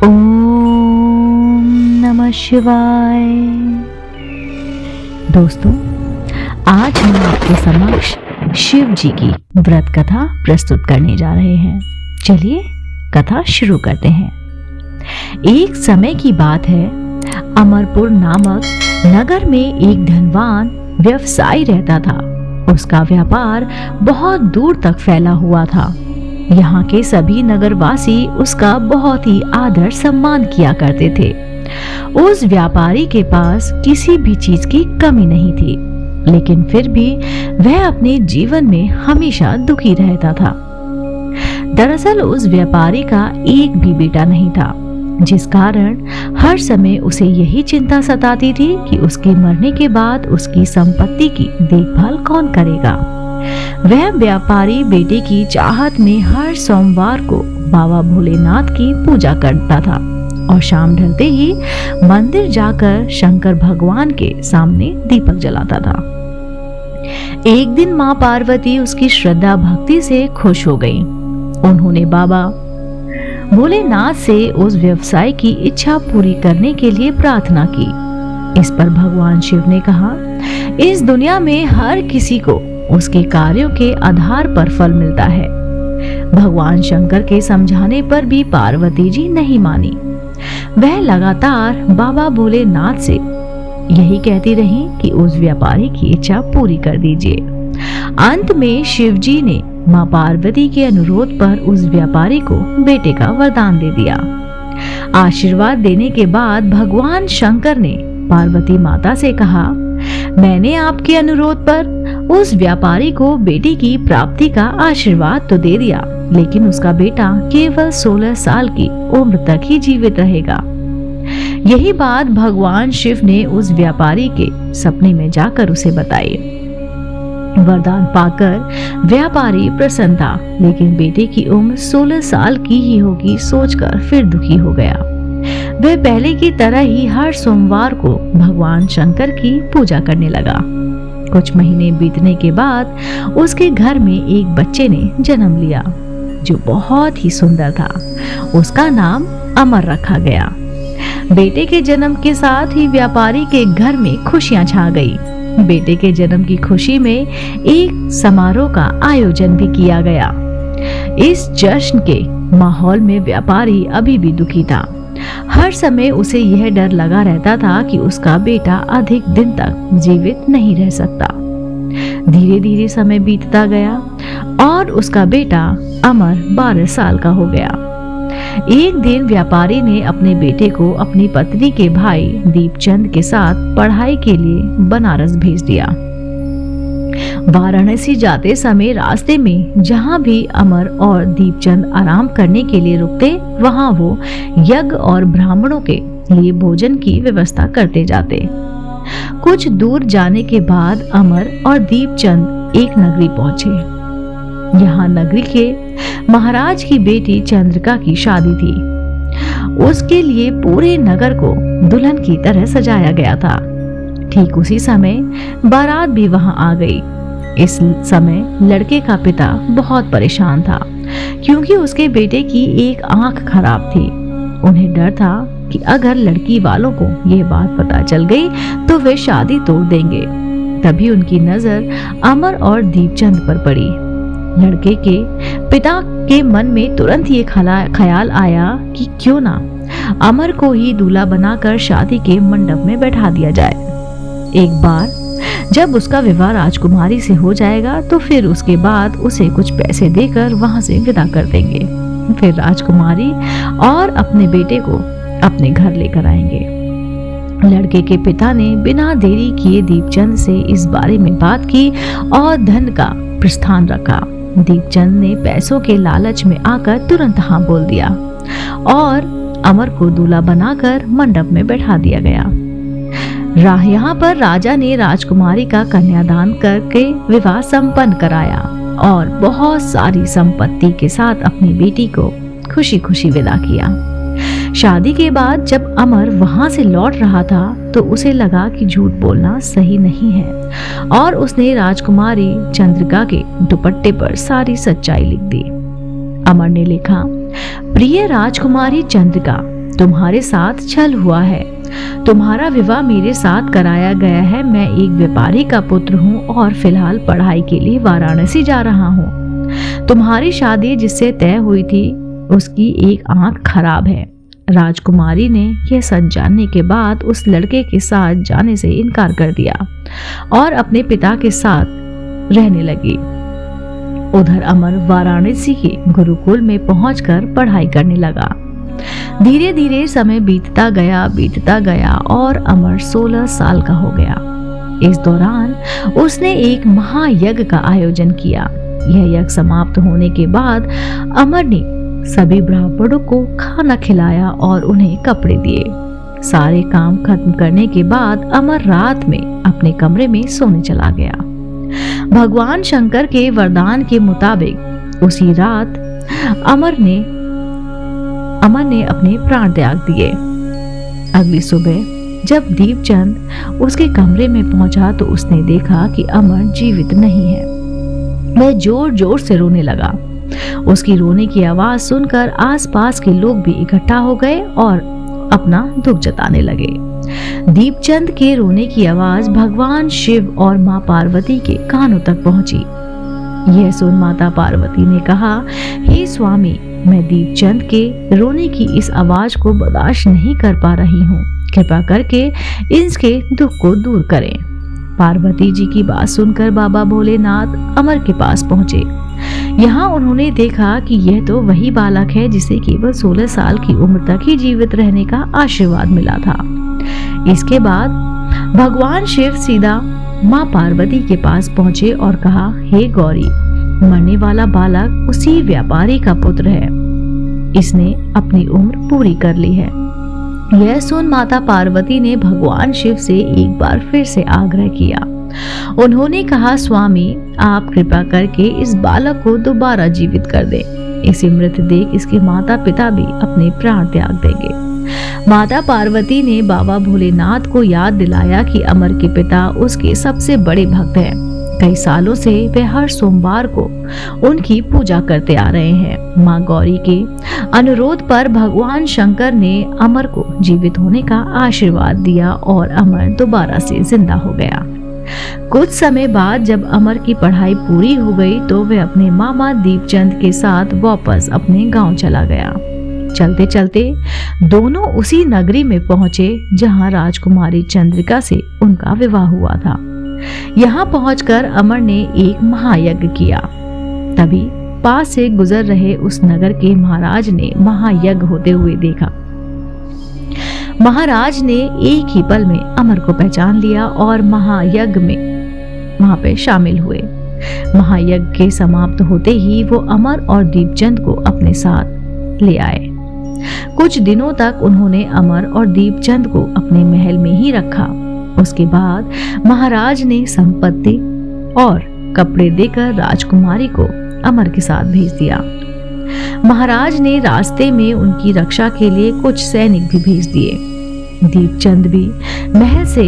ओम नमः शिवाय। दोस्तों, आज हम आपके समक्ष शिव जी की व्रत कथा प्रस्तुत करने जा रहे हैं। चलिए कथा शुरू करते हैं। एक समय की बात है, अमरपुर नामक नगर में एक धनवान व्यवसायी रहता था। उसका व्यापार बहुत दूर तक फैला हुआ था। यहाँ के सभी नगरवासी उसका बहुत ही आदर सम्मान किया करते थे। उस व्यापारी के पास किसी भी चीज की कमी नहीं थी, लेकिन फिर भी वह अपने जीवन में हमेशा दुखी रहता था। दरअसल उस व्यापारी का एक भी बेटा नहीं था, जिस कारण हर समय उसे यही चिंता सताती थी कि उसके मरने के बाद उसकी संपत्ति की देखभाल कौन करेगा। वह व्यापारी बेटे की चाहत में हर सोमवार को बाबा भोलेनाथ की पूजा करता था और शाम ढलते ही मंदिर जाकर शंकर भगवान के सामने दीपक जलाता था। एक दिन माँ पार्वती उसकी श्रद्धा भक्ति से खुश हो गई। उन्होंने बाबा भोलेनाथ से उस व्यवसाय की इच्छा पूरी करने के लिए प्रार्थना की। इस पर भगवान शिव ने कहा, इस दुनिया में हर किसी को उसके कार्यों के आधार पर फल मिलता है। भगवान शंकर के समझाने पर भी पार्वती जी नहीं मानी। वह लगातार बाबा भोलेनाथ से यही कहती रही कि उस व्यापारी की इच्छा पूरी कर दीजिए। अंत में शिव जी ने माँ पार्वती के अनुरोध पर उस व्यापारी को बेटे का वरदान दे दिया। आशीर्वाद देने के बाद भगवान शंकर ने पार्वती माता से कहा, मैंने आपके अनुरोध पर उस व्यापारी को बेटी की प्राप्ति का आशीर्वाद तो दे दिया, लेकिन उसका बेटा केवल 16 साल की उम्र तक ही जीवित रहेगा। यही बात भगवान शिव ने उस व्यापारी के सपने में जाकर उसे बताई। वरदान पाकर व्यापारी प्रसन्न था, लेकिन बेटे की उम्र 16 साल की ही होगी सोचकर फिर दुखी हो गया। वह पहले की तरह ही हर सोमवार को भगवान शंकर की पूजा करने लगा। कुछ महीने बीतने के बाद उसके घर में एक बच्चे ने जन्म लिया, जो बहुत ही सुंदर था। उसका नाम अमर रखा गया। बेटे के जन्म के साथ ही व्यापारी के घर में खुशियां छा गई। बेटे के जन्म की खुशी में एक समारोह का आयोजन भी किया गया। इस जश्न के माहौल में व्यापारी अभी भी दुखी था। हर समय उसे यह डर लगा रहता था कि उसका बेटा अधिक दिन तक जीवित नहीं रह सकता। धीरे धीरे समय बीतता गया और उसका बेटा अमर 12 साल का हो गया। एक दिन व्यापारी ने अपने बेटे को अपनी पत्नी के भाई दीपचंद के साथ पढ़ाई के लिए बनारस भेज दिया। वाराणसी जाते समय रास्ते में जहां भी अमर और दीपचंद आराम करने के लिए रुकते, वहां वो यज्ञ और ब्राह्मणों के लिए भोजन की व्यवस्था करते जाते। कुछ दूर जाने के बाद अमर और दीपचंद एक नगरी पहुंचे। यहाँ नगरी के महाराज की बेटी चंद्रिका की शादी थी। उसके लिए पूरे नगर को दुल्हन की तरह सजाया गया था। ठीक उसी समय बारात भी वहां आ गई। इस समय लड़के का पिता बहुत परेशान था, क्योंकि उसके बेटे की एक आंख खराब थी। उन्हें डर था कि अगर लड़की वालों को यह बात पता चल गई तो वे शादी तोड़ देंगे। तभी उनकी नजर अमर और दीपचंद पर पड़ी। लड़के के पिता के मन में तुरंत ये ख्याल आया कि क्यों ना अमर को ही दूल्हा बनाकर शादी के मंडप में बैठा दिया जाए। एक बार जब उसका विवाह राजकुमारी से हो जाएगा तो फिर उसके बाद उसे कुछ पैसे देकर वहां से विदा कर देंगे। फिर राजकुमारी और अपने बेटे को अपने घर लेकर आएंगे। लड़के के पिता ने बिना देरी किए दीपचंद से इस बारे में बात की और धन का प्रस्थान रखा। दीपचंद ने पैसों के लालच में आकर तुरंत हाँ बोल दिया और अमर को दूल्हा बनाकर मंडप में बैठा दिया गया। यहाँ पर राजा ने राजकुमारी का कन्यादान करके विवाह संपन्न कराया और बहुत सारी संपत्ति के साथ अपनी बेटी को खुशी खुशी विदा किया। शादी के बाद जब अमर वहां से लौट रहा था तो उसे लगा कि झूठ बोलना सही नहीं है और उसने राजकुमारी चंद्रिका के दुपट्टे पर सारी सच्चाई लिख दी। अमर ने लिखा, प्रिय राजकुमारी चंद्रिका, तुम्हारे साथ छल हुआ है। तुम्हारा विवाह मेरे साथ कराया गया है। मैं एक व्यापारी का पुत्र हूँ और फिलहाल पढ़ाई के लिए वाराणसी जा रहा हूँ। तुम्हारी शादी जिससे तय हुई थी उसकी एक आंख खराब है। राजकुमारी ने यह सच जानने के बाद उस लड़के के साथ जाने से इनकार कर दिया और अपने पिता के साथ रहने लगी। उधर अमर वाराणसी के गुरुकुल में पहुंचकर पढ़ाई करने लगा। धीरे धीरे समय बीतता गया और अमर 16 साल का हो गया। इस दौरान उसने एक महायज्ञ का आयोजन किया। यह यज्ञ समाप्त होने के बाद अमर ने सभी ब्राह्मणों को खाना खिलाया और उन्हें कपड़े दिए। सारे काम खत्म करने के बाद अमर रात में अपने कमरे में सोने चला गया। भगवान शंकर के वरदान के मुताबिक उसी रात अमर ने अपने प्राण त्याग दिए। अगली सुबह जब दीपचंद उसके कमरे में पहुंचा तो उसने देखा कि अमर जीवित नहीं है। वह जोर जोर से रोने लगा। उसकी रोने की आवाज सुनकर आसपास के लोग भी इकट्ठा हो गए और अपना दुख जताने लगे। दीपचंद के रोने की आवाज भगवान शिव और मां पार्वती के कानों तक पहुंची। यह सुन माता पार्वती ने कहा, हे स्वामी, मैं दीपचंद के रोने की इस आवाज को बर्दाश्त नहीं कर पा रही हूँ। कृपा करके इसके दुख को दूर करें। पार्वती जी की बात सुनकर बाबा भोलेनाथ अमर के पास पहुंचे। यहाँ उन्होंने देखा कि यह तो वही बालक है जिसे केवल 16 साल की उम्र तक ही जीवित रहने का आशीर्वाद मिला था। इसके बाद भगवान शिव सीधा माँ पार्वती के पास पहुंचे और कहा, हे गौरी, मरने वाला बालक उसी व्यापारी का पुत्र है। इसने अपनी उम्र पूरी कर ली है। यह सुन माता पार्वती ने भगवान शिव से एक बार फिर से आग्रह किया। उन्होंने कहा, स्वामी, आप कृपा करके इस बालक को दोबारा जीवित कर दें। इसे मृत देख इसके माता पिता भी अपने प्राण त्याग देंगे। माता पार्वती ने बाबा भोलेनाथ को याद दिलाया कि अमर के पिता उसके सबसे बड़े भक्त हैं। कई सालों से वे हर सोमवार को उनकी पूजा करते आ रहे हैं। माँ गौरी के अनुरोध पर भगवान शंकर ने अमर को जीवित होने का आशीर्वाद दिया और अमर दोबारा से जिंदा हो गया। कुछ समय बाद जब अमर की पढ़ाई पूरी हो गई तो वह अपने मामा दीपचंद के साथ वापस अपने गांव चला गया। चलते चलते दोनों उसी नगरी में पहुंचे जहां राजकुमारी चंद्रिका से उनका विवाह हुआ था। यहाँ पहुंचकर अमर ने एक महायज्ञ किया। तभी पास से गुजर रहे उस नगर के महाराज ने महायज्ञ होते हुए देखा। महाराज ने एक ही पल में अमर को पहचान लिया और महायज्ञ में वहां पे शामिल हुए। महायज्ञ के समाप्त होते ही वो अमर और दीपचंद को अपने साथ ले आए। कुछ दिनों तक उन्होंने अमर और दीपचंद को अपने महल में ही रखा। उसके बाद महाराज ने संपत्ति और कपड़े देकर राजकुमारी को अमर के साथ भेज दिया। महाराज ने रास्ते में उनकी रक्षा के लिए कुछ सैनिक भी भेज दिए। दीपचंद भी महल से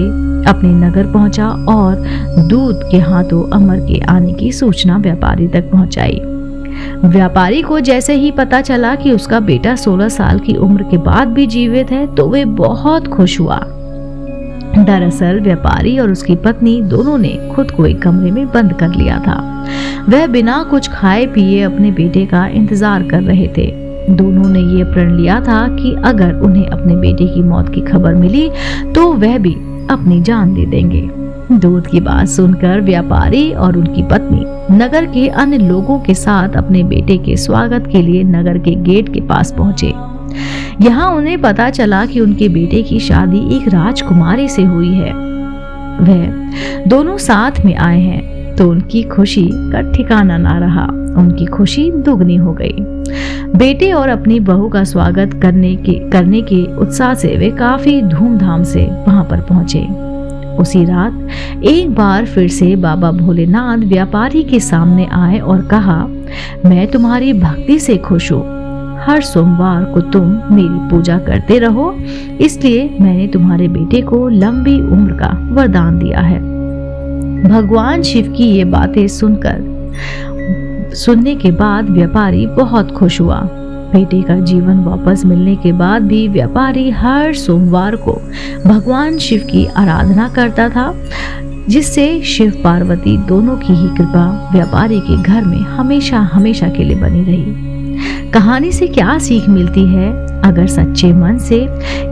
अपने नगर पहुंचा और दूत के हाथों अमर के आने की सूचना व्यापारी तक पहुंचाई। व्यापारी को जैसे ही पता चला कि उसका बेटा 16 साल की उम्र के बाद भी जीवित है तो वे बहुत खुश हुआ। दरअसल व्यापारी और उसकी पत्नी दोनों ने खुद को एक कमरे में बंद कर लिया था। वह बिना कुछ खाए पिए अपने बेटे का इंतजार कर रहे थे। दोनों ने ये प्रण लिया था कि अगर उन्हें अपने बेटे की मौत की खबर मिली तो वह भी अपनी जान दे देंगे। दूत की बात सुनकर व्यापारी और उनकी पत्नी नगर के अन्य लोगों के साथ अपने बेटे के स्वागत के लिए नगर के गेट के पास पहुंचे। यहाँ उन्हें पता चला कि उनके बेटे की शादी एक राजकुमारी से हुई है। वह दोनों साथ में आए हैं तो उनकी खुशी का ठिकाना ना रहा। उनकी खुशी दुगनी हो गई। बेटे और अपनी बहू का स्वागत करने के उत्साह से वे काफी धूमधाम से वहां पर पहुंचे। उसी रात एक बार फिर से बाबा भोलेनाथ व्यापारी के सामने आए और कहा, मैं तुम्हारी भक्ति से खुश हूँ। हर सोमवार को तुम मेरी पूजा करते रहो, इसलिए मैंने तुम्हारे बेटे को लंबी उम्र का वरदान दिया है। भगवान शिव की ये बातें सुनने के बाद व्यापारी बहुत खुश हुआ। बेटे का जीवन वापस मिलने के बाद भी व्यापारी हर सोमवार को भगवान शिव की आराधना करता था, जिससे शिव पार्वती दोनों की ही कृपा व्यापारी के घर में हमेशा हमेशा के लिए बनी रही। कहानी से क्या सीख मिलती है? अगर सच्चे मन से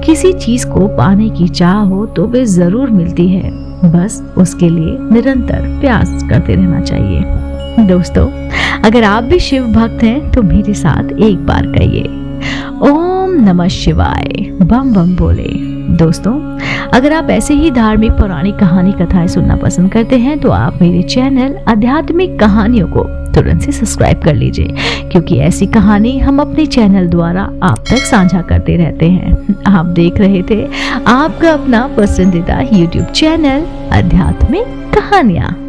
किसी चीज को पाने की चाह हो तो वे जरूर मिलती है, बस उसके लिए निरंतर प्रयास करते रहना चाहिए। दोस्तों, अगर आप भी शिव भक्त हैं तो मेरे साथ एक बार कहिए, ओम नमः शिवाय, बम बम बोले। दोस्तों, अगर आप ऐसे ही धार्मिक पौराणिक कहानी कथाएं सुनना पसंद करते हैं तो आप मेरे चैनल आध्यात्मिक कहानियों को तुरंत से सब्सक्राइब कर लीजिए, क्योंकि ऐसी कहानी हम अपने चैनल द्वारा आप तक साझा करते रहते हैं। आप देख रहे थे आपका अपना पसंदीदा YouTube चैनल आध्यात्मिक कहानियां।